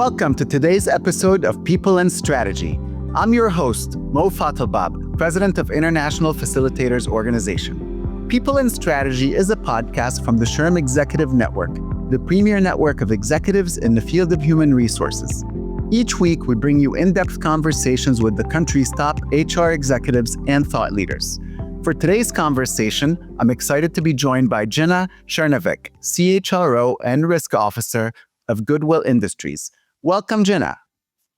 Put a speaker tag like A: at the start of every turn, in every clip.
A: Welcome to today's episode of People and Strategy. I'm your host, Mo Fathelbab, President of International Facilitators Organization. People and Strategy is a podcast from the SHRM Executive Network, the premier network of executives in the field of human resources. Each week, we bring you in-depth conversations with the country's top HR executives and thought leaders. For today's conversation, I'm excited to be joined by Jinah Chernivec, CHRO and Risk Officer of Goodwill Industries. Welcome, Jinah.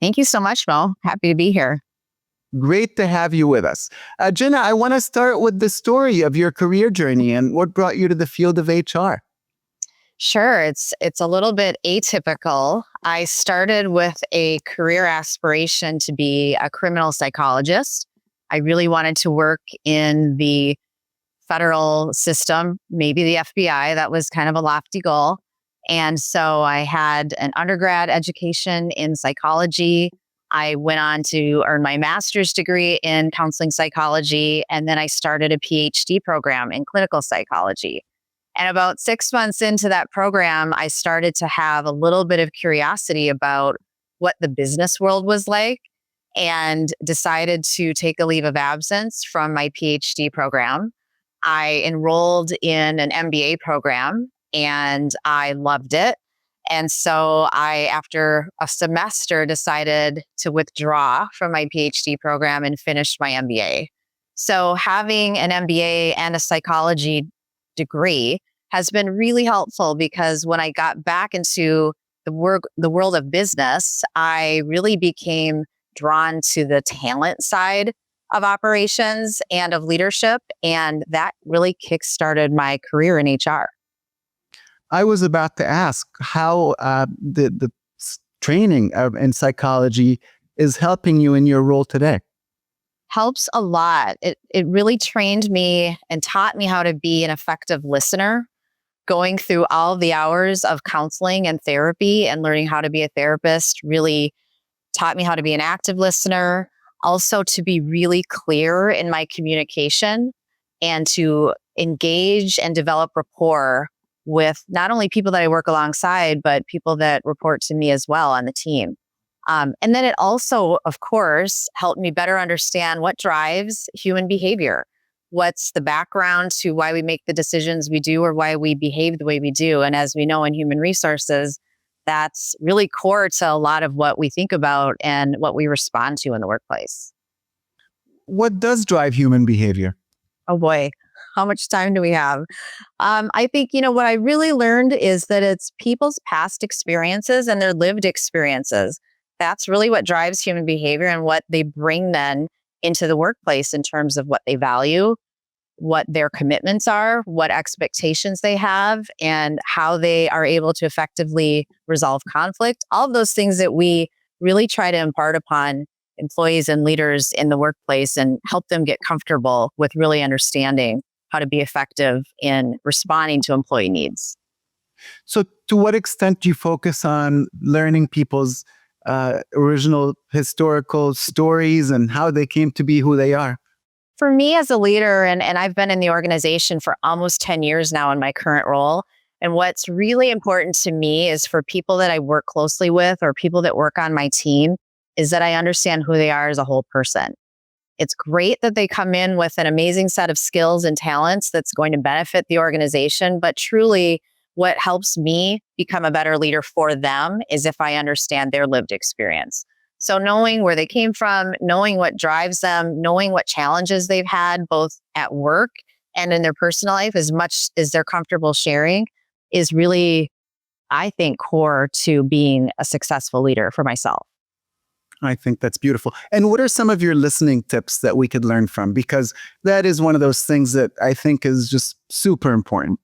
B: Thank you so much, Mo. Happy to be here.
A: Great to have you with us. Jinah, I want to start with the story of your career journey and what brought you to the field of HR.
B: Sure. It's a little bit atypical. I started with a career aspiration to be a criminal psychologist. I really wanted to work in the federal system, maybe the FBI. That was kind of a lofty goal. And so I had an undergrad education in psychology. I went on to earn my master's degree in counseling psychology, and then I started a PhD program in clinical psychology. And about 6 months into that program, I started to have a little bit of curiosity about what the business world was like and decided to take a leave of absence from my PhD program. I enrolled in an MBA program and I loved it. And so I, after a semester, decided to withdraw from my PhD program and finished my MBA. So having an MBA and a psychology degree has been really helpful because when I got back into the world of business, I really became drawn to the talent side of operations and of leadership. And that really kickstarted my career in HR.
A: I was about to ask how the training in psychology is helping you in your role today.
B: Helps a lot. It really trained me and taught me how to be an effective listener, going through all the hours of counseling and therapy and learning how to be a therapist really taught me how to be an active listener, also to be really clear in my communication and to engage and develop rapport with not only people that I work alongside, but people that report to me as well on the team. And then it also, of course, helped me better understand what drives human behavior. What's the background to why we make the decisions we do or why we behave the way we do. And as we know in human resources, that's really core to a lot of what we think about and what we respond to in the workplace.
A: What does drive human behavior?
B: Oh boy, how much time do we have? I think, what I really learned is that it's people's past experiences and their lived experiences. That's really what drives human behavior and what they bring then into the workplace in terms of what they value, what their commitments are, what expectations they have, and how they are able to effectively resolve conflict. All of those things that we really try to impart upon employees and leaders in the workplace and help them get comfortable with really understanding how to be effective in responding to employee needs.
A: So to what extent do you focus on learning people's original historical stories and how they came to be who they are?
B: For me as a leader, and I've been in the organization for almost 10 years now in my current role, and what's really important to me is for people that I work closely with or people that work on my team is that I understand who they are as a whole person. It's great that they come in with an amazing set of skills and talents that's going to benefit the organization, but truly what helps me become a better leader for them is if I understand their lived experience. So knowing where they came from, knowing what drives them, knowing what challenges they've had both at work and in their personal life, as much as they're comfortable sharing, is really, I think, core to being a successful leader for myself.
A: I think that's beautiful. And what are some of your listening tips that we could learn from? Because that is one of those things that I think is just super important.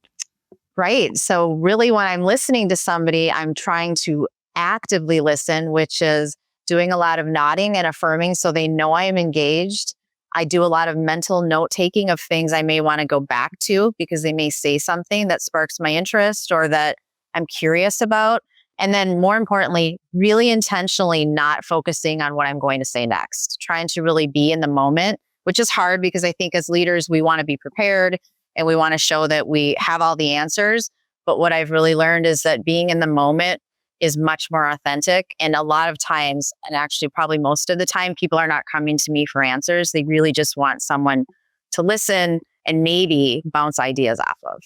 B: Right. So really when I'm listening to somebody, I'm trying to actively listen, which is doing a lot of nodding and affirming so they know I am engaged. I do a lot of mental note taking of things I may want to go back to because they may say something that sparks my interest or that I'm curious about. And then more importantly, really intentionally not focusing on what I'm going to say next, trying to really be in the moment, which is hard because I think as leaders, we want to be prepared and we want to show that we have all the answers. But what I've really learned is that being in the moment is much more authentic. And a lot of times, and actually probably most of the time, people are not coming to me for answers. They really just want someone to listen and maybe bounce ideas off of.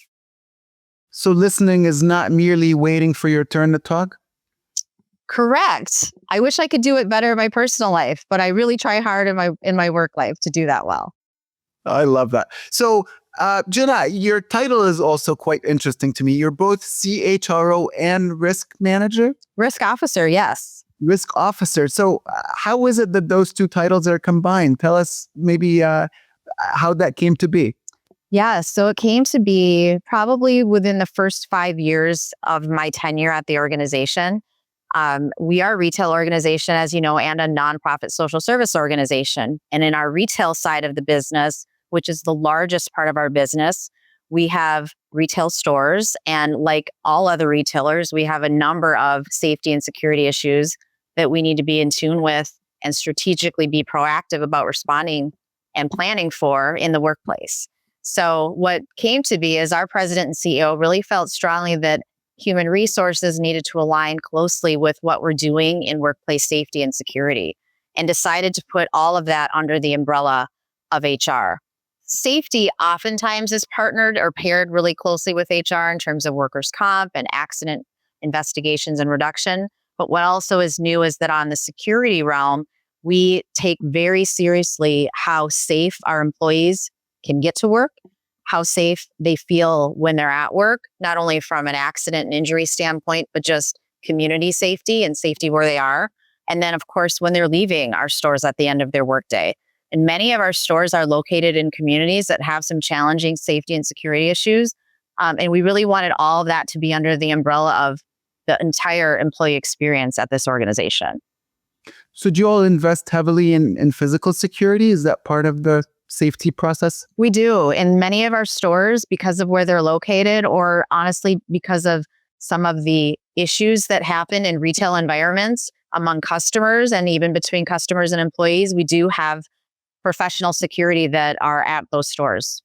A: So listening is not merely waiting for your turn to talk?
B: Correct. I wish I could do it better in my personal life, but I really try hard in my work life to do that well.
A: I love that. So, Jinah, your title is also quite interesting to me. You're both CHRO and risk manager?
B: Risk officer, yes.
A: Risk officer. So, how is it that those two titles are combined? Tell us maybe how that came to be.
B: Yeah, so it came to be probably within the first 5 years of my tenure at the organization. We are a retail organization, as you know, and a nonprofit social service organization. And in our retail side of the business, which is the largest part of our business, we have retail stores. And like all other retailers, we have a number of safety and security issues that we need to be in tune with and strategically be proactive about responding and planning for in the workplace. So what came to be is our president and CEO really felt strongly that human resources needed to align closely with what we're doing in workplace safety and security, and decided to put all of that under the umbrella of HR. Safety oftentimes is partnered or paired really closely with HR in terms of workers' comp and accident investigations and reduction. But what also is new is that on the security realm, we take very seriously how safe our employees can get to work, how safe they feel when they're at work, not only from an accident and injury standpoint, but just community safety and safety where they are. And then, of course, when they're leaving our stores at the end of their workday. And many of our stores are located in communities that have some challenging safety and security issues. And we really wanted all of that to be under the umbrella of the entire employee experience at this organization.
A: So do you all invest heavily in physical security? Is that part of the safety process?
B: We do. In many of our stores, because of where they're located, or honestly, because of some of the issues that happen in retail environments among customers and even between customers and employees, we do have professional security that are at those stores.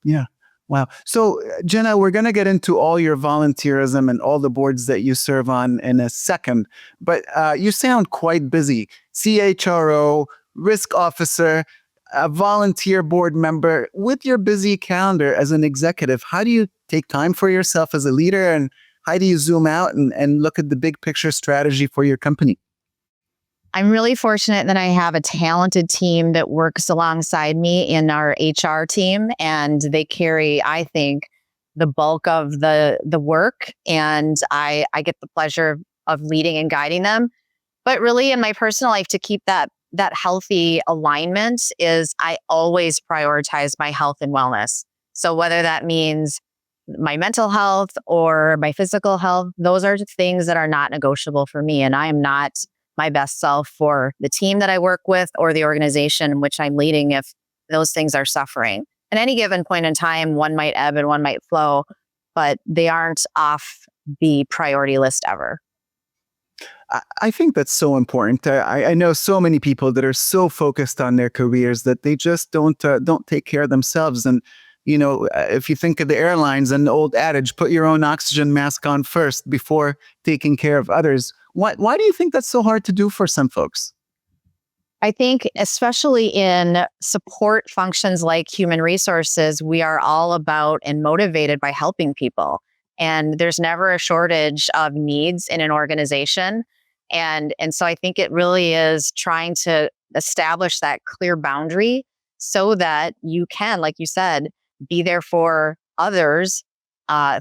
A: Yeah. Wow. So, Jinah, we're going to get into all your volunteerism and all the boards that you serve on in a second, but you sound quite busy. CHRO, risk officer, a volunteer board member. With your busy calendar as an executive, how do you take time for yourself as a leader, and how do you zoom out and look at the big picture strategy for your company?
B: I'm really fortunate that I have a talented team that works alongside me in our HR team, and they carry, I think, the bulk of the work, and I get the pleasure of leading and guiding them. But really, in my personal life, to keep that healthy alignment, is I always prioritize my health and wellness. So whether that means my mental health or my physical health, those are things that are not negotiable for me. And I am not my best self for the team that I work with or the organization in which I'm leading if those things are suffering. At any given point in time, one might ebb and one might flow, but they aren't off the priority list ever.
A: I think that's so important. I know so many people that are so focused on their careers that they just don't take care of themselves. And if you think of the airlines and the old adage, put your own oxygen mask on first before taking care of others. Why do you think that's so hard to do for some folks?
B: I think especially in support functions like human resources, we are all about and motivated by helping people. And there's never a shortage of needs in an organization. And so I think it really is trying to establish that clear boundary so that you can, like you said, be there for others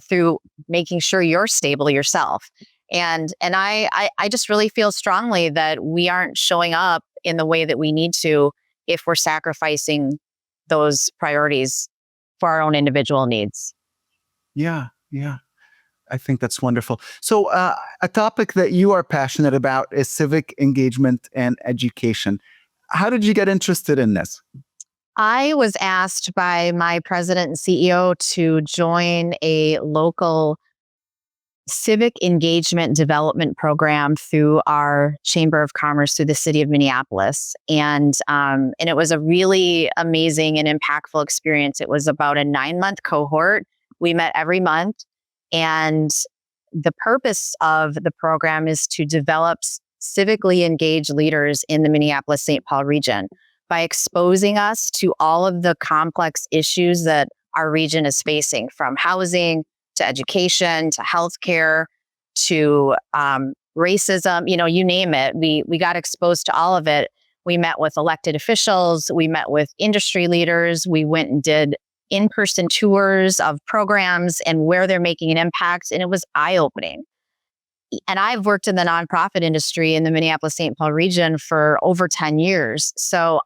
B: through making sure you're stable yourself. And I just really feel strongly that we aren't showing up in the way that we need to if we're sacrificing those priorities for our own individual needs.
A: Yeah, yeah. I think that's wonderful. So a topic that you are passionate about is civic engagement and education. How did you get interested in this?
B: I was asked by my president and CEO to join a local civic engagement development program through our Chamber of Commerce through the city of Minneapolis. And it was a really amazing and impactful experience. It was about a 9-month cohort. We met every month, and the purpose of the program is to develop civically engaged leaders in the Minneapolis-St. Paul region by exposing us to all of the complex issues that our region is facing, from housing to education to healthcare to racism, you name it. We got exposed to all of it. We met with elected officials. We met with industry leaders. We went and did in-person tours of programs and where they're making an impact. And it was eye-opening. And I've worked in the nonprofit industry in the Minneapolis-St. Paul region for over 10 years. So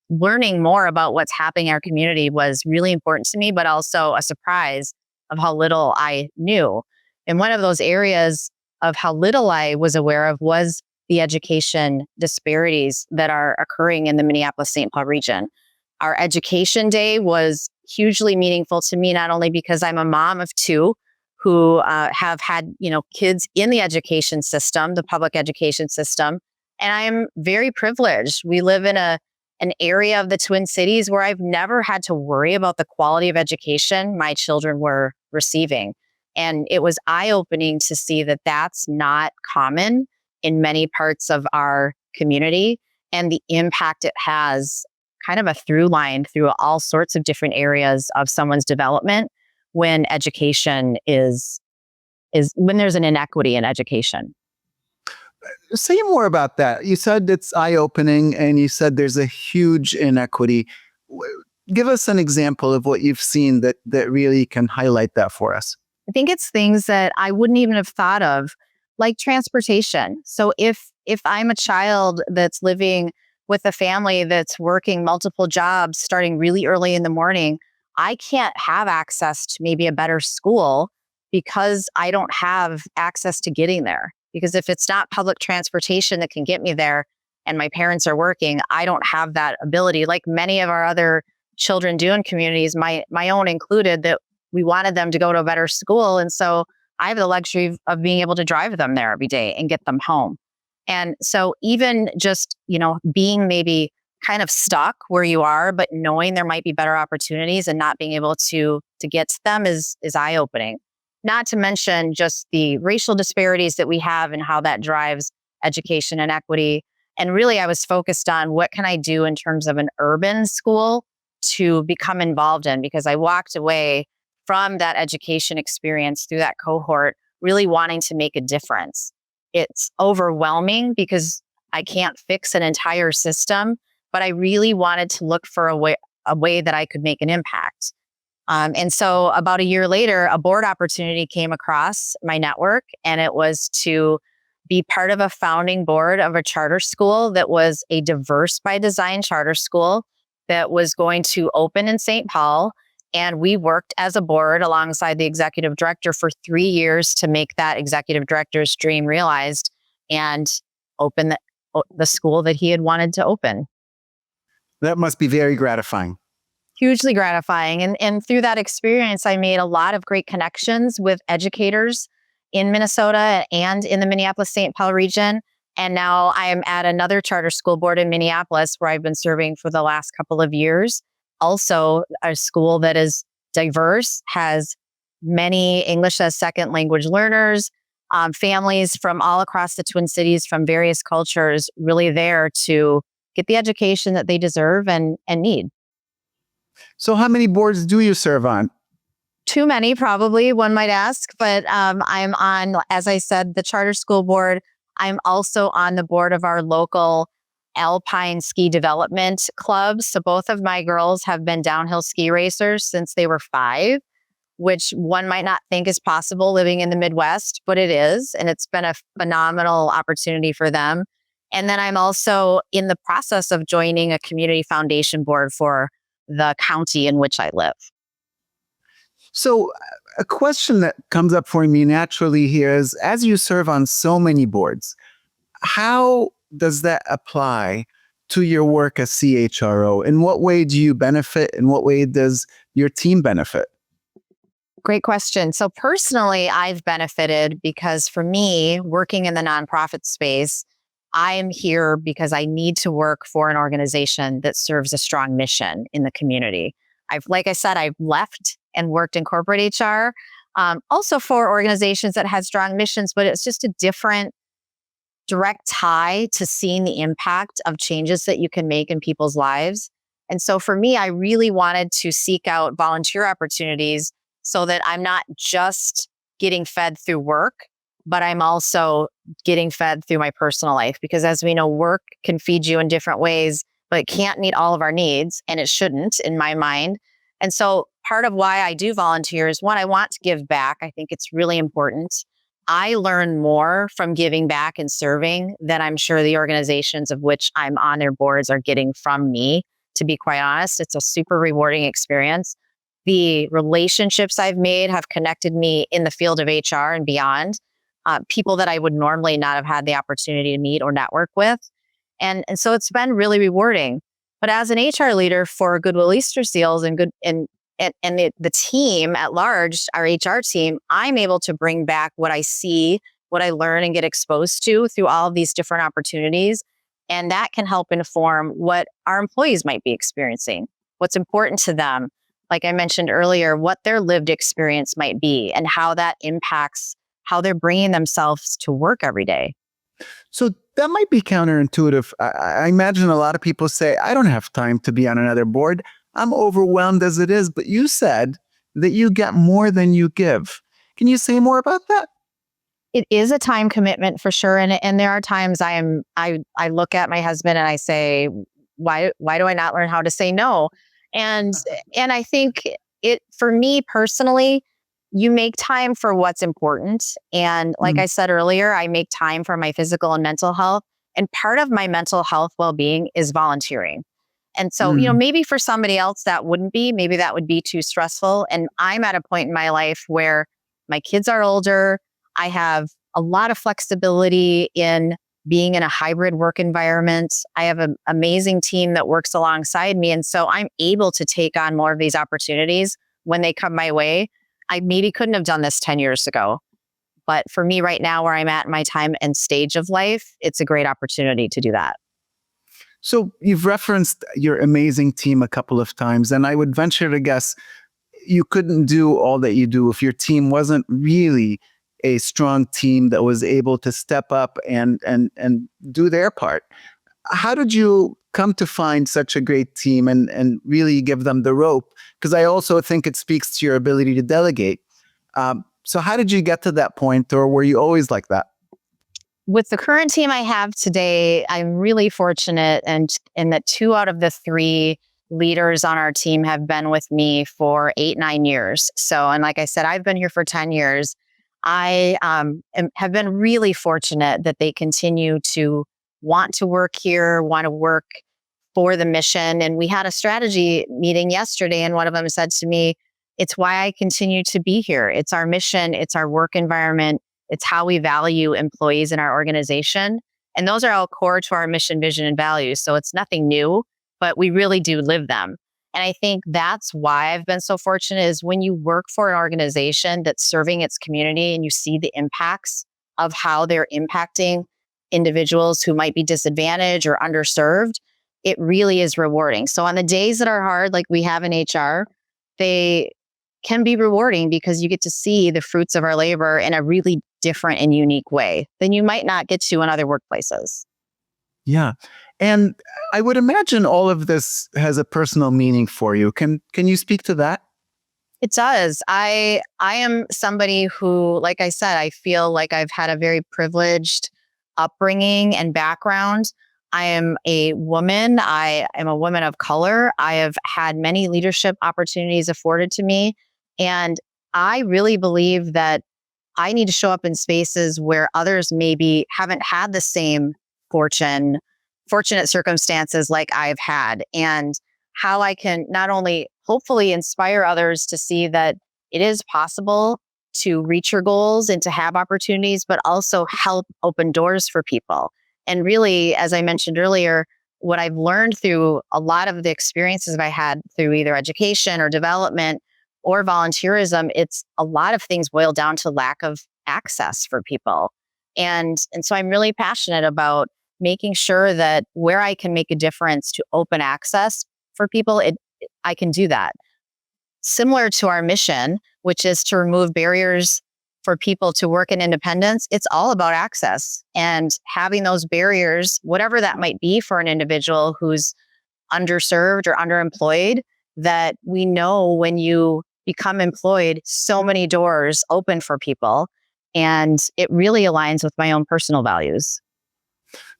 B: learning more about what's happening in our community was really important to me, but also a surprise of how little I knew. And one of those areas of how little I was aware of was the education disparities that are occurring in the Minneapolis-St. Paul region. Our education day was hugely meaningful to me, not only because I'm a mom of two who have had, kids in the education system, the public education system, and I am very privileged. We live in an area of the Twin Cities where I've never had to worry about the quality of education my children were receiving. And it was eye-opening to see that that's not common in many parts of our community, and the impact it has, kind of a through line through all sorts of different areas of someone's development when education is when there's an inequity in education.
A: Say more about that. You said it's eye-opening, and you said there's a huge inequity. Give us an example of what you've seen that really can highlight that for us.
B: I think it's things that I wouldn't even have thought of, like transportation. So if I'm a child that's living with a family that's working multiple jobs starting really early in the morning, I can't have access to maybe a better school because I don't have access to getting there. Because if it's not public transportation that can get me there and my parents are working, I don't have that ability, like many of our other children do in communities, my own included, that we wanted them to go to a better school. And so I have the luxury of being able to drive them there every day and get them home. And so even just, being maybe kind of stuck where you are, but knowing there might be better opportunities and not being able to get to them is eye-opening. Not to mention just the racial disparities that we have and how that drives education inequity. And really, I was focused on what can I do in terms of an urban school to become involved in, because I walked away from that education experience through that cohort really wanting to make a difference. It's overwhelming because I can't fix an entire system, but I really wanted to look for a way that I could make an impact. And so about a year later, a board opportunity came across my network, and it was to be part of a founding board of a charter school that was a diverse by design charter school that was going to open in St. Paul. And we worked as a board alongside the executive director for 3 years to make that executive director's dream realized and open the school that he had wanted to open.
A: That must be very gratifying.
B: Hugely gratifying. And through that experience, I made a lot of great connections with educators in Minnesota and in the Minneapolis-St. Paul region. And now I am at another charter school board in Minneapolis where I've been serving for the last couple of years. Also, a school that is diverse, has many English as second language learners, families from all across the Twin Cities from various cultures, really there to get the education that they deserve and need.
A: So how many boards do you serve on?
B: Too many, probably, one might ask, but I'm on, as I said, the charter school board. I'm also on the board of our local Alpine Ski Development Club. So both of my girls have been downhill ski racers since they were 5, which one might not think is possible living in the Midwest, but it is. And it's been a phenomenal opportunity for them. And then I'm also in the process of joining a community foundation board for the county in which I live.
A: So a question that comes up for me naturally here is, as you serve on so many boards, how does that apply to your work as CHRO? In what way do you benefit? In what way does your team benefit?
B: Great question. So personally, I've benefited because for me, working in the nonprofit space, I'm here because I need to work for an organization that serves a strong mission in the community. Like I said, I've left and worked in corporate HR Also for organizations that had strong missions, but it's just a different direct tie to seeing the impact of changes that you can make in people's lives. And so for me, I really wanted to seek out volunteer opportunities so that I'm not just getting fed through work, but I'm also getting fed through my personal life. Because as we know, work can feed you in different ways, but it can't meet all of our needs, and it shouldn't in my mind. And so part of why I do volunteer is one, I want to give back. I think it's really important. I learn more from giving back and serving than I'm sure the organizations of which I'm on their boards are getting from me. To be quite honest, it's a super rewarding experience. The relationships I've made have connected me in the field of HR and beyond, people that I would normally not have had the opportunity to meet or network with. And so it's been really rewarding. But as an HR leader for Goodwill Industries and the team at large, our HR team, I'm able to bring back what I see, what I learn and get exposed to through all of these different opportunities. And that can help inform what our employees might be experiencing, what's important to them. Like I mentioned earlier, what their lived experience might be and how that impacts how they're bringing themselves to work every day.
A: So that might be counterintuitive. I imagine a lot of people say, I don't have time to be on another board. I'm overwhelmed as it is. But you said that you get more than you give. Can you say more about that?
B: It is a time commitment for sure. And there are times I look at my husband and I say, why do I not learn how to say no? And and I think it for me personally, you make time for what's important. And like
A: Mm,
B: I said earlier, I make time for my physical and mental health. And part of my mental health well-being is volunteering. And so,
A: mm,
B: maybe for somebody else that wouldn't be, maybe that would be too stressful. And I'm at a point in my life where my kids are older. I have a lot of flexibility in being in a hybrid work environment. I have an amazing team that works alongside me. And so I'm able to take on more of these opportunities when they come my way. I maybe couldn't have done this 10 years ago. But for me right now, where I'm at in my time and stage of life, it's a great opportunity to do that.
A: So you've referenced your amazing team a couple of times, and I would venture to guess you couldn't do all that you do if your team wasn't really a strong team that was able to step up and do their part. How did you come to find such a great team and really give them the rope? Because I also think it speaks to your ability to delegate. So how did you get to that point, or were you always like that?
B: With the current team I have today, I'm really fortunate and in that two out of the three leaders on our team have been with me for 8, 9 years. So, and like I said, I've been here for 10 years. Have been really fortunate that they continue to want to work here, want to work for the mission. And we had a strategy meeting yesterday, and one of them said to me, it's why I continue to be here. It's our mission, it's our work environment, it's how we value employees in our organization. And those are all core to our mission, vision, and values. So it's nothing new, but we really do live them. And I think that's why I've been so fortunate is when you work for an organization that's serving its community and you see the impacts of how they're impacting individuals who might be disadvantaged or underserved, it really is rewarding. So on the days that are hard, like we have in HR, they can be rewarding because you get to see the fruits of our labor in a really different and unique way than you might not get to in other workplaces.
A: Yeah. And I would imagine all of this has a personal meaning for you. Can you speak to that?
B: It does. I am somebody who, like I said, I feel like I've had a very privileged upbringing and background. I am a woman. I am a woman of color. I have had many leadership opportunities afforded to me. And I really believe that I need to show up in spaces where others maybe haven't had the same fortune, fortunate circumstances like I've had. And how I can not only hopefully inspire others to see that it is possible to reach your goals and to have opportunities, but also help open doors for people. And really, as I mentioned earlier, what I've learned through a lot of the experiences I had through either education or development or volunteerism, it's a lot of things boil down to lack of access for people. And so I'm really passionate about making sure that where I can make a difference to open access for people, I can do that. similar to our mission, which is to remove barriers for people to work in independence. It's all about access and having those barriers, whatever that might be for an individual who's underserved or underemployed, that we know when you become employed, so many doors open for people. And it really aligns with my own personal values.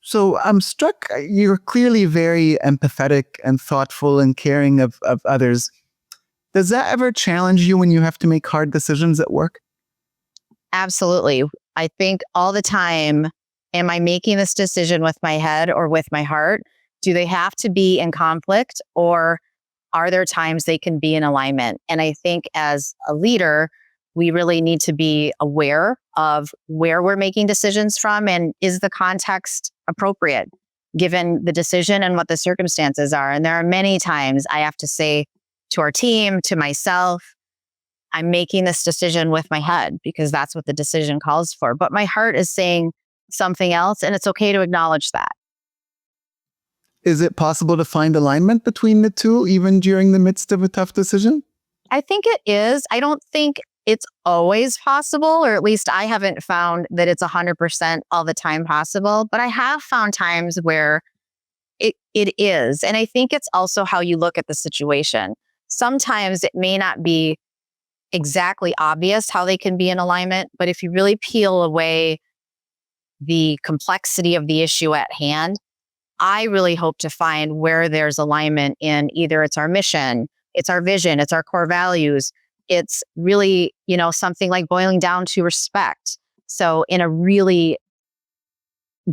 A: So I'm struck, you're clearly very empathetic and thoughtful and caring of others. Does that ever challenge you when you have to make hard decisions at work?
B: Absolutely. I think all the time, am I making this decision with my head or with my heart? Do they have to be in conflict, or are there times they can be in alignment? And I think as a leader, we really need to be aware of where we're making decisions from, and is the context appropriate given the decision and what the circumstances are. And there are many times I have to say to our team, to myself, I'm making this decision with my head because that's what the decision calls for. But my heart is saying something else, and it's okay to acknowledge that.
A: Is it possible to find alignment between the two, even during the midst of a tough decision?
B: I think it is. I don't think it's always possible, or at least I haven't found that it's 100% all the time possible, but I have found times where it is. And I think it's also how you look at the situation. Sometimes it may not be exactly obvious how they can be in alignment, but if you really peel away the complexity of the issue at hand, I really hope to find where there's alignment in either it's our mission, it's our vision, it's our core values. It's really, something like boiling down to respect. So in a really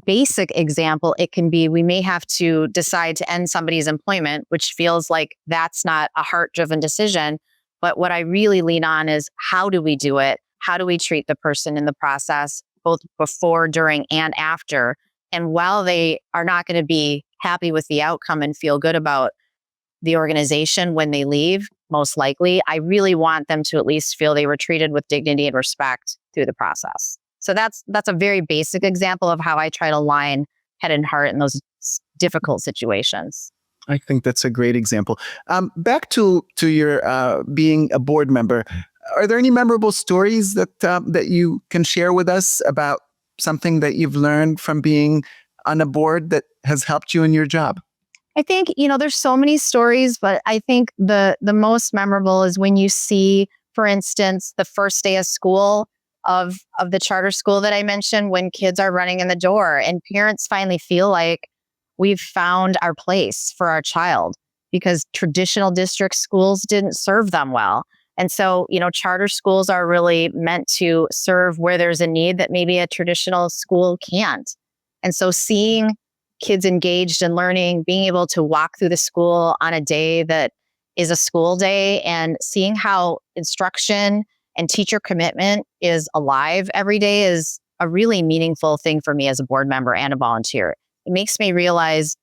B: basic example, it can be we may have to decide to end somebody's employment, which feels like that's not a heart-driven decision. But what I really lean on is, how do we do it? How do we treat the person in the process, both before, during, and after? And while they are not going to be happy with the outcome and feel good about the organization when they leave, most likely, I really want them to at least feel they were treated with dignity and respect through the process. So that's a very basic example of how I try to align head and heart in those difficult situations.
A: I think that's a great example. Back to your being a board member, are there any memorable stories that you can share with us about something that you've learned from being on a board that has helped you in your job?
B: I think, there's so many stories, but I think the most memorable is when you see, for instance, the first day of school of the charter school that I mentioned, when kids are running in the door and parents finally feel like we've found our place for our child, because traditional district schools didn't serve them well. And so, charter schools are really meant to serve where there's a need that maybe a traditional school can't. And so seeing kids engaged in learning, being able to walk through the school on a day that is a school day, and seeing how instruction and teacher commitment is alive every day is a really meaningful thing for me as a board member and a volunteer. It makes me realize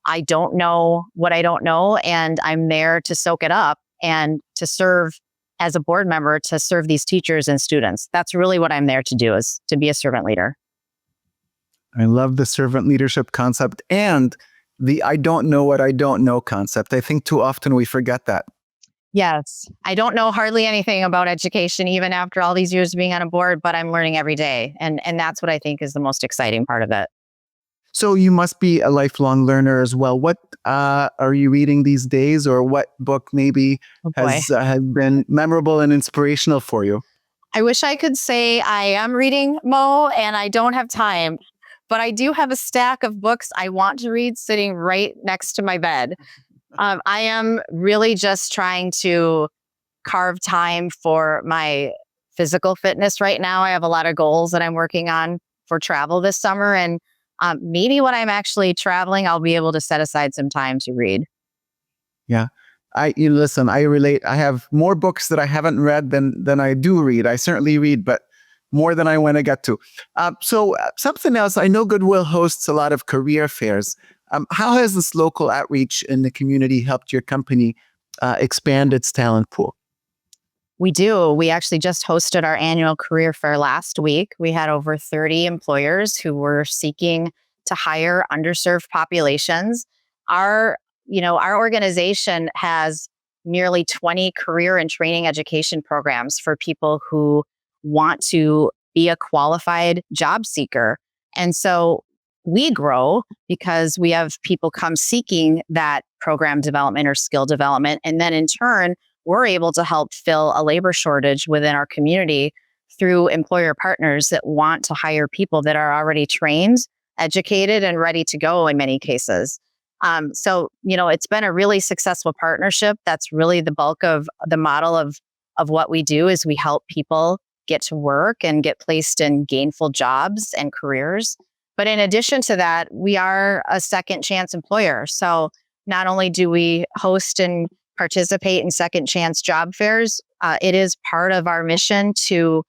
B: I don't know what I don't know, and I'm there to soak it up and to serve as a board member, to serve these teachers and students. That's really what I'm there to do, is to be a servant leader.
A: I love the servant leadership concept and the I don't know what I don't know concept. I think too often we forget that.
B: Yes. I don't know hardly anything about education, even after all these years of being on a board, but I'm learning every day. And that's what I think is the most exciting part of it.
A: So you must be a lifelong learner as well. What are you reading these days, or what book maybe
B: Oh boy.
A: has been memorable and inspirational for you?
B: I wish I could say I am reading, Mo, and I don't have time, but I do have a stack of books I want to read sitting right next to my bed. I am really just trying to carve time for my physical fitness right now. I have a lot of goals that I'm working on for travel this summer. And maybe when I'm actually traveling, I'll be able to set aside some time to read.
A: Yeah. Listen, I relate. I have more books that I haven't read than I do read. I certainly read, but more than I want to get to. So something else, I know Goodwill hosts a lot of career fairs. How has this local outreach in the community helped your company expand its talent pool?
B: We do. We actually just hosted our annual career fair last week. We had over 30 employers who were seeking to hire underserved populations. Our organization has nearly 20 career and training education programs for people who want to be a qualified job seeker. And so we grow because we have people come seeking that program development or skill development. And then in turn, we're able to help fill a labor shortage within our community through employer partners that want to hire people that are already trained, educated, and ready to go in many cases. So, it's been a really successful partnership. That's really the bulk of the model of what we do is we help people get to work and get placed in gainful jobs and careers. But in addition to that, we are a second chance employer. So not only do we host and participate in second chance job fairs, it is part of our mission to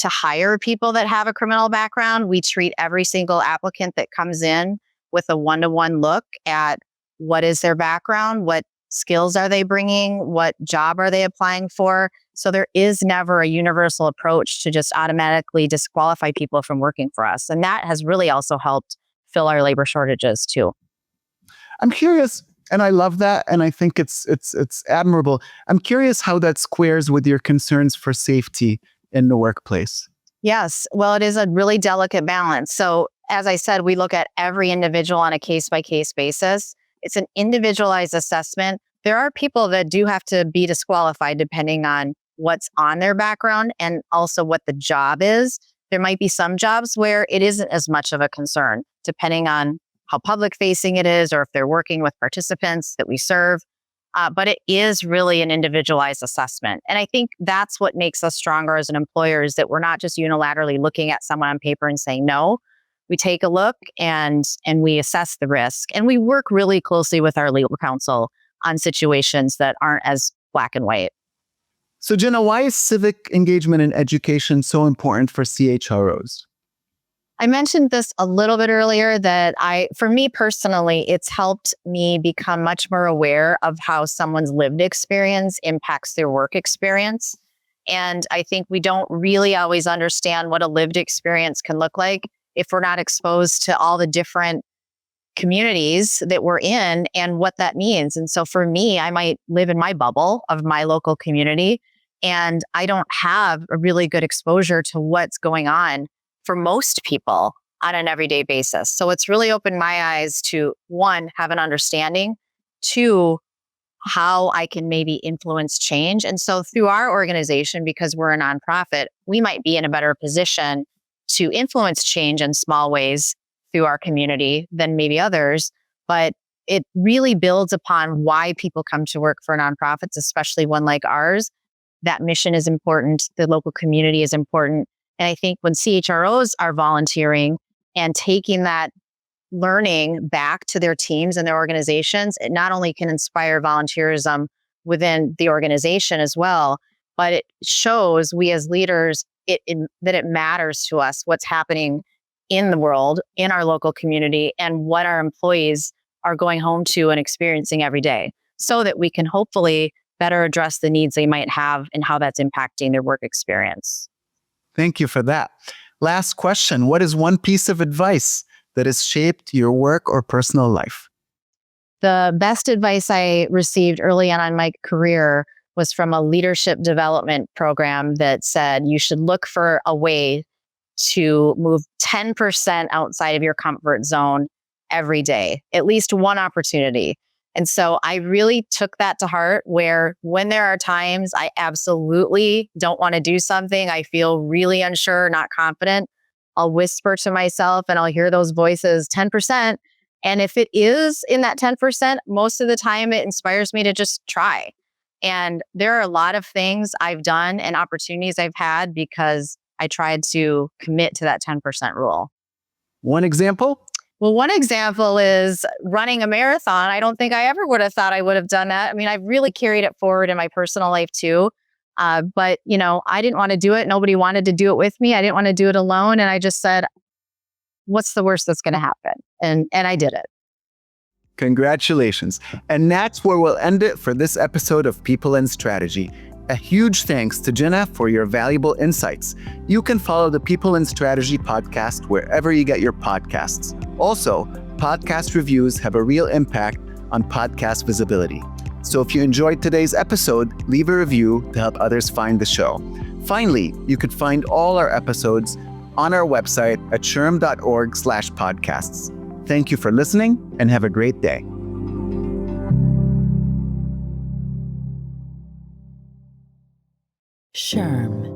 B: hire people that have a criminal background. We treat every single applicant that comes in with a one-to-one look at what is their background, what skills are they bringing, what job are they applying for. So there is never a universal approach to just automatically disqualify people from working for us. And that has really also helped fill our labor shortages too.
A: I'm curious, and I love that, and I think it's admirable. I'm curious how that squares with your concerns for safety in the workplace.
B: Yes. Well, it is a really delicate balance. So as I said, we look at every individual on a case-by-case basis. It's an individualized assessment. There are people that do have to be disqualified depending on what's on their background and also what the job is. There might be some jobs where it isn't as much of a concern, depending on how public facing it is or if they're working with participants that we serve. But it is really an individualized assessment. And I think that's what makes us stronger as an employer is that we're not just unilaterally looking at someone on paper and saying no. We take a look and we assess the risk. And we work really closely with our legal counsel on situations that aren't as black and white.
A: So Jinah, why is civic engagement in education so important for CHROs?
B: I mentioned this a little bit earlier that for me personally, it's helped me become much more aware of how someone's lived experience impacts their work experience. And I think we don't really always understand what a lived experience can look like if we're not exposed to all the different communities that we're in and what that means. And so for me, I might live in my bubble of my local community, and I don't have a really good exposure to what's going on for most people on an everyday basis. So it's really opened my eyes to, one, have an understanding, two, how I can maybe influence change. And so through our organization, because we're a nonprofit, we might be in a better position to influence change in small ways through our community than maybe others. But it really builds upon why people come to work for nonprofits, especially one like ours. That mission is important. The local community is important. And I think when CHROs are volunteering and taking that learning back to their teams and their organizations, it not only can inspire volunteerism within the organization as well, but it shows we as leaders that it matters to us what's happening in the world, in our local community, and what our employees are going home to and experiencing every day, so that we can hopefully better address the needs they might have and how that's impacting their work experience.
A: Thank you for that. Last question. What is one piece of advice that has shaped your work or personal life?
B: The best advice I received early on in my career was from a leadership development program that said you should look for a way to move 10% outside of your comfort zone every day, at least one opportunity. And so I really took that to heart, where when there are times I absolutely don't want to do something, I feel really unsure, not confident, I'll whisper to myself and I'll hear those voices, 10%. And if it is in that 10%, most of the time it inspires me to just try. And there are a lot of things I've done and opportunities I've had because I tried to commit to that 10% rule.
A: One example?
B: Well, one example is running a marathon. I don't think I ever would have thought I would have done that. I mean, I've really carried it forward in my personal life too. But, I didn't want to do it. Nobody wanted to do it with me. I didn't want to do it alone. And I just said, what's the worst that's going to happen? And I did it.
A: Congratulations. And that's where we'll end it for this episode of People and Strategy. A huge thanks to Jinah for your valuable insights. You can follow the People and Strategy podcast wherever you get your podcasts. Also, podcast reviews have a real impact on podcast visibility. So if you enjoyed today's episode, leave a review to help others find the show. Finally, you could find all our episodes on our website at shrm.org/podcasts. Thank you for listening and have a great day.
C: SHRM.